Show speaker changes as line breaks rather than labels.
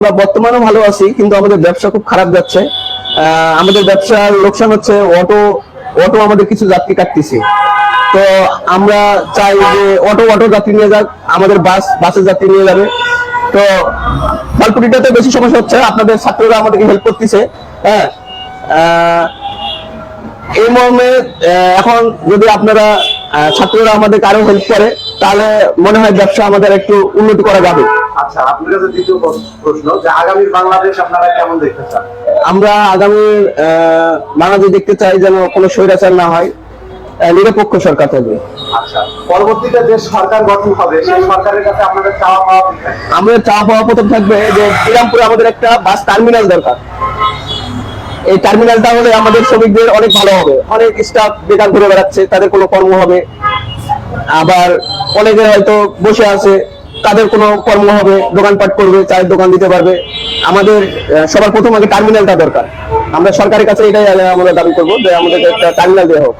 আমরা বর্তমানে ভালো আছি, কিন্তু আমাদের ব্যবসা খুব খারাপ যাচ্ছে। আমাদের ব্যবসার লোকসান হচ্ছে। অটো অটো আমাদের কিছু যাত্রী কাটতেছে। তো আমরা চাই যে অটো যাত্রী নিয়ে যাক, আমাদের বাসের যাত্রী নিয়ে যাবে। তো ফলপুরিটাতে বেশি সমস্যা হচ্ছে। আপনাদের ছাত্ররা আমাদেরকে হেল্প করতেছে। হ্যাঁ, এই মর্মে এখন যদি আপনারা ছাত্ররা আমাদেরকে আরো হেল্প করে, তাহলে মনে হয় ব্যবসা আমাদের একটু উন্নতি করা যাবে।
আচ্ছা, আপনার কাছে দ্বিতীয় প্রশ্ন, যে আগামী বাংলাদেশ আপনারা কেমন দেখতে চান?
আমরা আগামী বাংলাদেশ দেখতে চাই যেন কোনো স্বৈরাচার না হয়, নিরপেক্ষ সরকার থাকবে।
আচ্ছা, পরবর্তীতে যে সরকার গঠন হবে সেই সরকারের কাছে আপনাদের চাওয়া পাওয়া কি থাকবে?
আমাদের চাওয়া পাওয়া প্রথম থাকবে যে শ্রীরামপুরে আমাদের একটা বাস টার্মিনাল দরকার। এই টার্মিনালটা হলে আমাদের শ্রমিকদের অনেক ভালো হবে। অনেক স্টাফ বেকার ঘুরে বেড়াচ্ছে, তাদের কোনো কর্ম হবে। আবার অনেকে হয়তো বসে আছে, তাদের কোনো কর্ম হবে, দোকানপাট করবে, চায়ের দোকান দিতে পারবে। আমাদের সবার প্রথম আগে টার্মিনালটা দরকার। আমরা সরকারের কাছে এটাই আমরা দাবি করবো যে আমাদের একটা টার্মিনাল দেওয়া হোক।